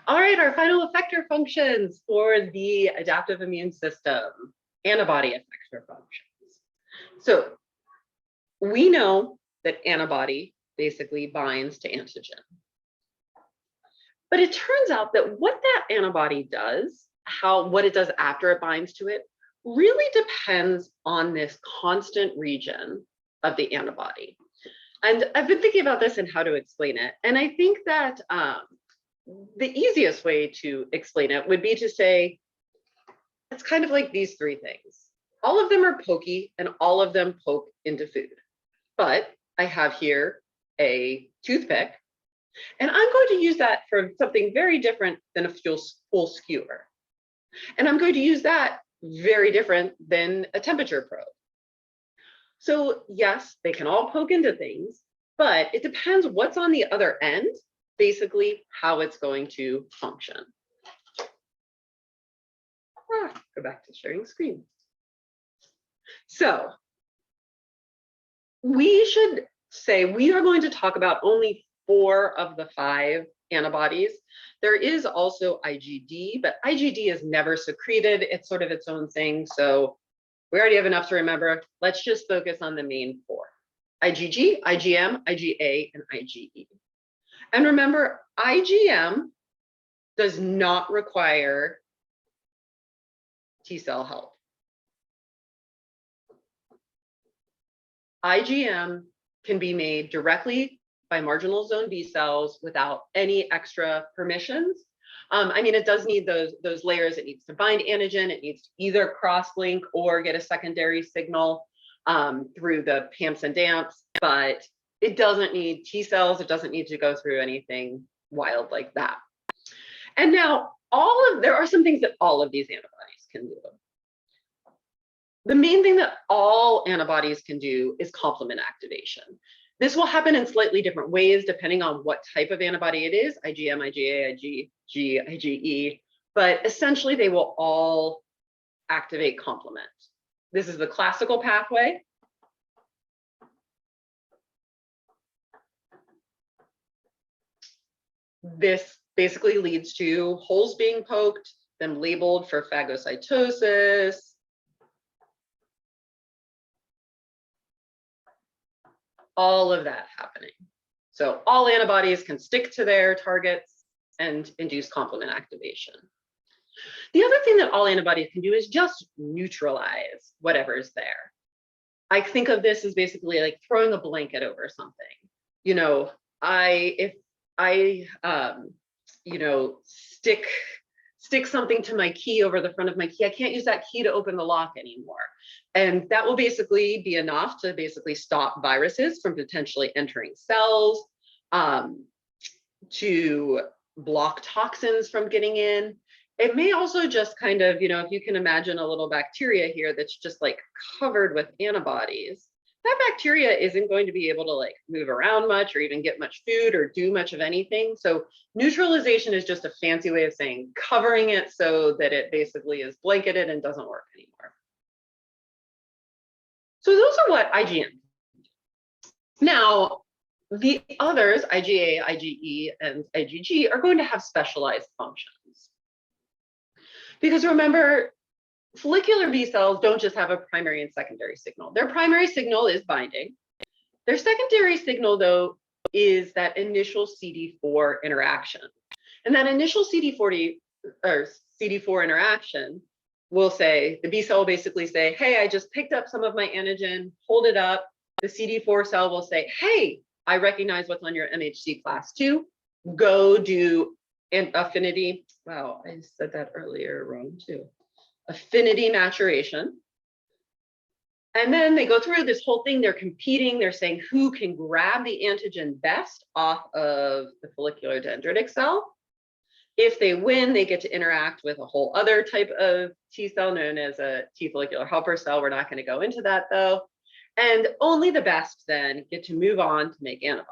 All right, our final effector functions for the adaptive immune system, antibody effector functions. So we know that antibody basically binds to antigen. But it turns out that what that antibody does, what it does after it binds to it, really depends on this constant region of the antibody. And I've been thinking about this and how to explain it. And I think that the easiest way to explain it would be to say, it's kind of like these three things. All of them are pokey and all of them poke into food. But I have here a toothpick, and I'm going to use that for something very different than a full skewer. And I'm going to use that very different than a temperature probe. So yes, they can all poke into things, but it depends what's on the other end, basically how it's going to function. Go back to sharing screen. So we should say we are going to talk about only 4 of the 5 antibodies. There is also IgD, but IgD is never secreted. It's sort of its own thing. So we already have enough to remember. Let's just focus on the main 4. IgG, IgM, IgA, and IgE. And remember, IgM does not require T cell help. IgM can be made directly by marginal zone B cells without any extra permissions. I mean, it does need those layers. It needs to bind antigen. It needs to either cross-link or get a secondary signal through the PAMPs and DAMPs, but it doesn't need T cells. It doesn't need to go through anything wild like that. And now there are some things that all of these antibodies can do. The main thing that all antibodies can do is complement activation. This will happen in slightly different ways depending on what type of antibody it is, IgM, IgA, IgG, IgE, but essentially they will all activate complement. This is the classical pathway. This basically leads to holes being poked, them labeled for phagocytosis, all of that happening. So all antibodies can stick to their targets and induce complement activation. The other thing that all antibodies can do is just neutralize whatever's there. I think of this as basically like throwing a blanket over something. You know, if I stick something to my key over the front of my key, I can't use that key to open the lock anymore. And that will basically be enough to basically stop viruses from potentially entering cells, to block toxins from getting in. It may also just kind of, if you can imagine a little bacteria here that's just like covered with antibodies, that bacteria isn't going to be able to like move around much or even get much food or do much of anything. So neutralization is just a fancy way of saying covering it so that it basically is blanketed and doesn't work anymore. So those are what IgM. Now, the others, IgA, IgE, and IgG, are going to have specialized functions. Because remember, follicular B cells don't just have a primary and secondary signal. Their primary signal is binding. Their secondary signal, though, is that initial CD4 interaction. And that initial CD4 interaction will say, the B cell will basically say, hey, I just picked up some of my antigen, hold it up. The CD4 cell will say, hey, I recognize what's on your MHC class 2. Go do an affinity. Wow, I said that earlier wrong too. Affinity maturation. And then they go through this whole thing. They're competing. They're saying who can grab the antigen best off of the follicular dendritic cell. If they win, they get to interact with a whole other type of T cell known as a T follicular helper cell. We're not going to go into that though. And only the best then get to move on to make antibodies.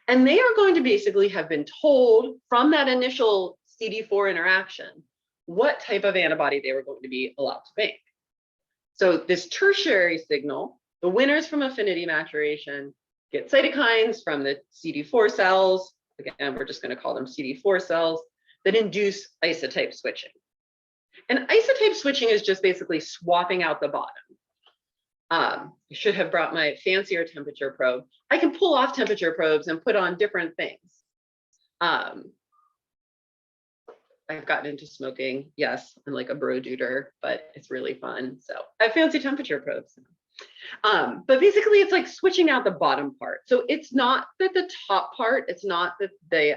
And they are going to basically have been told from that initial CD4 interaction what type of antibody they were going to be allowed to make. So this tertiary signal, the winners from affinity maturation get cytokines from the CD4 cells. Again, we're just going to call them CD4 cells. that induce isotype switching. And isotype switching is just basically swapping out the bottom. I should have brought my fancier temperature probe. I can pull off temperature probes and put on different things. I've gotten into smoking. Yes, I'm like a bro duder, but it's really fun. So I have fancy temperature probes. But basically it's like switching out the bottom part. So it's not that the top part, it's not that the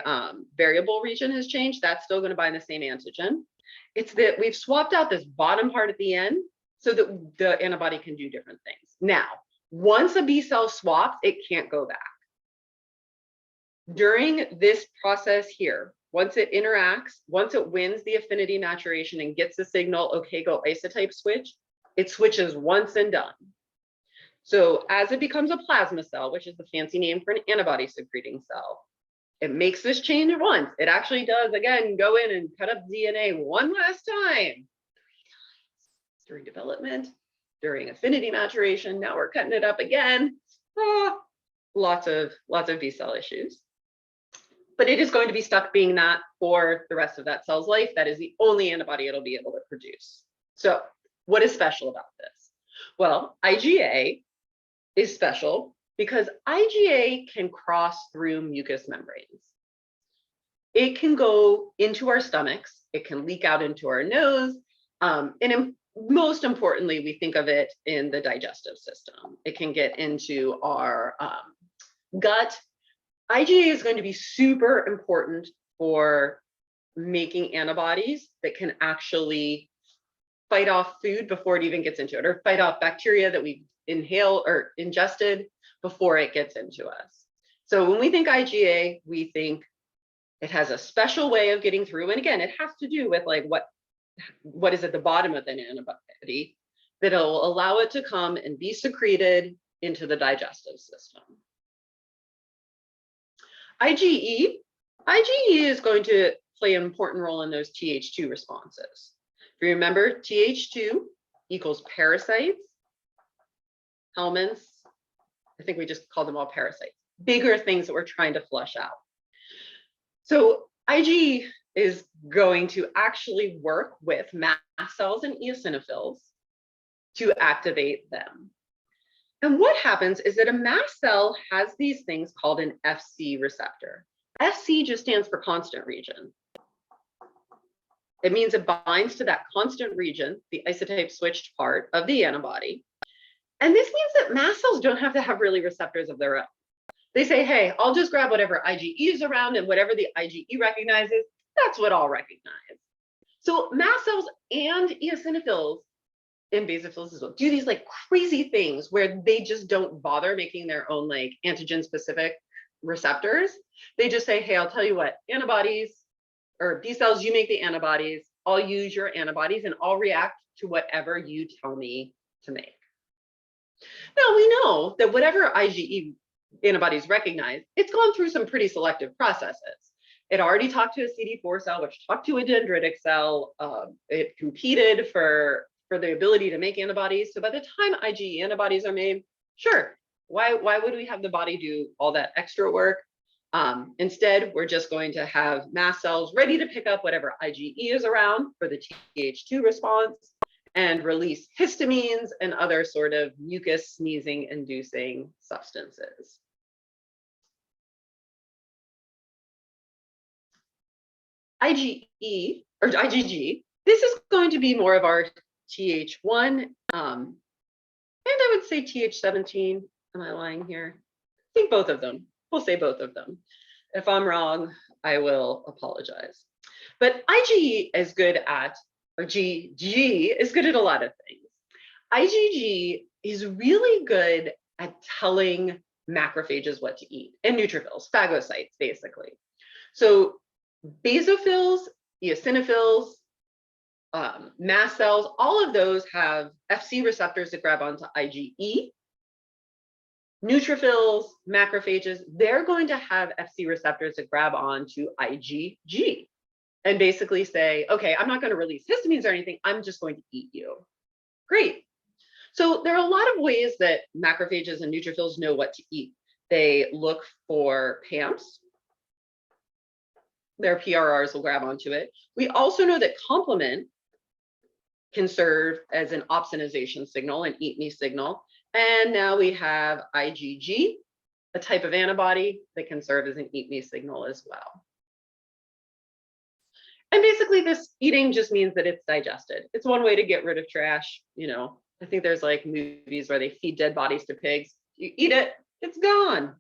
variable region has changed. That's still going to bind the same antigen. It's that we've swapped out this bottom part at the end so that the antibody can do different things. Now, once a B cell swaps, it can't go back. During this process here, once it interacts, once it wins the affinity maturation and gets the signal, okay, go isotype switch, it switches once and done. So as it becomes a plasma cell, which is the fancy name for an antibody secreting cell, it makes this change once. It actually does, again, go in and cut up DNA one last time. During development, during affinity maturation, now we're cutting it up again. Lots of B cell issues. But it is going to be stuck being that for the rest of that cell's life. That is the only antibody it'll be able to produce. So what is special about this? Well, IgA is special because IgA can cross through mucous membranes. It can go into our stomachs, it can leak out into our nose, and most importantly, we think of it in the digestive system. It can get into our gut. IgA is going to be super important for making antibodies that can actually fight off food before it even gets into it, or fight off bacteria that we inhale or ingested before it gets into us. So when we think IgA, we think it has a special way of getting through. And again, it has to do with like what is at the bottom of an antibody that'll allow it to come and be secreted into the digestive system. IgE is going to play an important role in those Th2 responses. If you remember, Th2 equals parasites, helminths. I think we just called them all parasites, bigger things that we're trying to flush out. So IgE is going to actually work with mast cells and eosinophils to activate them. And what happens is that a mast cell has these things called an Fc receptor. Fc just stands for constant region. It means it binds to that constant region, the isotype switched part of the antibody. And this means that mast cells don't have to have really receptors of their own. They say, hey, I'll just grab whatever IgE is around, and whatever the IgE recognizes, that's what I'll recognize. So mast cells and eosinophils and basophils as well do these like crazy things where they just don't bother making their own like antigen specific receptors. They just say, hey, I'll tell you what, antibodies or B cells, you make the antibodies, I'll use your antibodies and I'll react to whatever you tell me to make. Now we know that whatever IgE antibodies recognize, it's gone through some pretty selective processes. It already talked to a CD4 cell, which talked to a dendritic cell. It competed for the ability to make antibodies. So by the time IgE antibodies are made, sure, why would we have the body do all that extra work? Instead, we're just going to have mast cells ready to pick up whatever IgE is around for the Th2 response and release histamines and other sort of mucus sneezing inducing substances. IgE or IgG, this is going to be more of our Th1, and I would say Th17. Am I lying here? I think both of them. We'll say both of them. If I'm wrong, I will apologize. But IgE is good at, or GG is good at a lot of things. IgG is really good at telling macrophages what to eat, and neutrophils, phagocytes, basically. So basophils, eosinophils, mast cells, all of those have Fc receptors that grab onto IgE. Neutrophils, macrophages, they're going to have Fc receptors that grab onto IgG and basically say, okay, I'm not going to release histamines or anything, I'm just going to eat you. Great. So there are a lot of ways that macrophages and neutrophils know what to eat. They look for PAMPs. their PRRs will grab onto it. We also know that complement can serve as an opsonization signal, an eat me signal. And now we have IgG, a type of antibody that can serve as an eat me signal as well. And basically this eating just means that it's digested. It's one way to get rid of trash. You know, I think there's like movies where they feed dead bodies to pigs. You eat it, it's gone.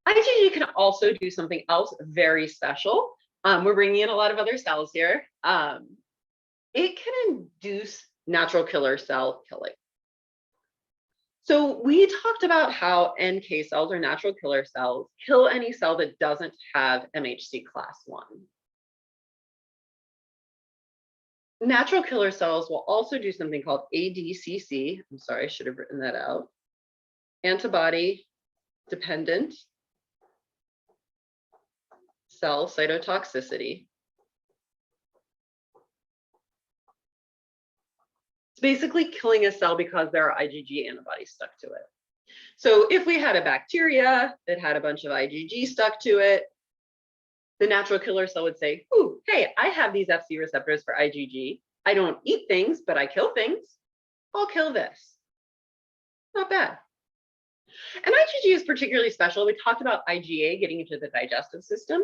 IgG can also do something else very special. We're bringing in a lot of other cells here. It can induce natural killer cell killing. So we talked about how NK cells or natural killer cells kill any cell that doesn't have MHC class 1. Natural killer cells will also do something called ADCC. I'm sorry, I should have written that out. Antibody dependent cell cytotoxicity. It's basically killing a cell because there are IgG antibodies stuck to it. So if we had a bacteria that had a bunch of IgG stuck to it, the natural killer cell would say, ooh, hey, I have these Fc receptors for IgG. I don't eat things, but I kill things. I'll kill this. Not bad. And IgG is particularly special. We talked about IgA getting into the digestive system.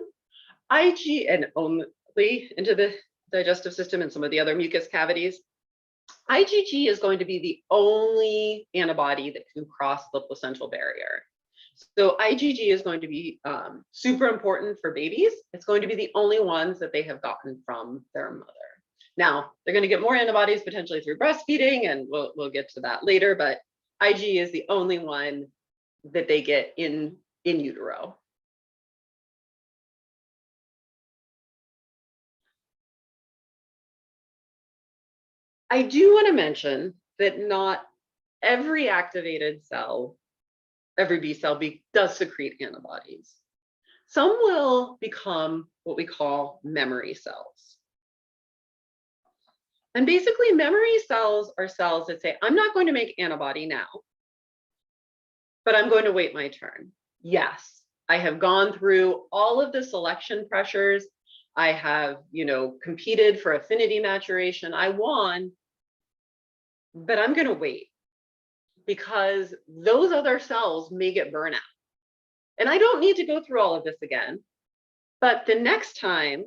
IgG and only into the digestive system and some of the other mucus cavities. IgG is going to be the only antibody that can cross the placental barrier. So IgG is going to be super important for babies. It's going to be the only ones that they have gotten from their mother. Now, they're going to get more antibodies potentially through breastfeeding, and we'll get to that later, but IgG is the only one that they get in utero. I do want to mention that not every activated cell, every B cell does secrete antibodies. Some will become what we call memory cells. And basically memory cells are cells that say, I'm not going to make antibody now, but I'm going to wait my turn. Yes, I have gone through all of the selection pressures. I have, competed for affinity maturation. I won, but I'm going to wait because those other cells may get burnout. And I don't need to go through all of this again. But the next time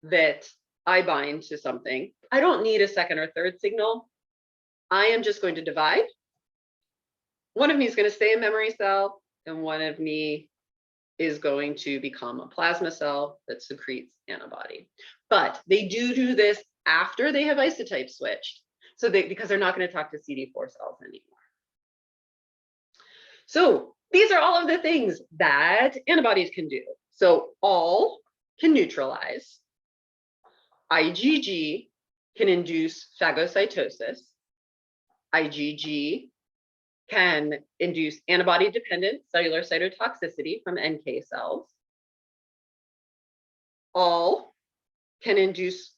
that I bind to something, I don't need a second or third signal. I am just going to divide. One of me is going to stay a memory cell, and one of me is going to become a plasma cell that secretes antibody. But they do this after they have isotype switched. So because they're not going to talk to CD4 cells anymore. So these are all of the things that antibodies can do. So all can neutralize. IgG can induce phagocytosis. IgG can induce antibody-dependent cellular cytotoxicity from NK cells. All can induce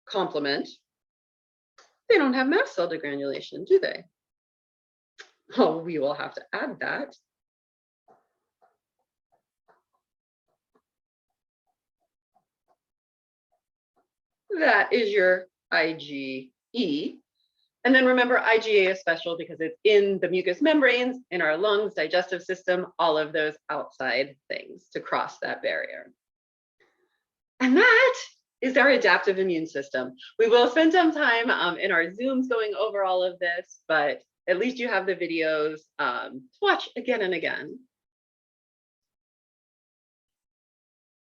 complement. They don't have mast cell degranulation, do they? Oh, we will have to add that. That is your IgE. And then remember, IgA is special because it's in the mucous membranes, in our lungs, digestive system, all of those outside things to cross that barrier. And that is our adaptive immune system. We will spend some time in our Zooms going over all of this, but at least you have the videos to watch again and again.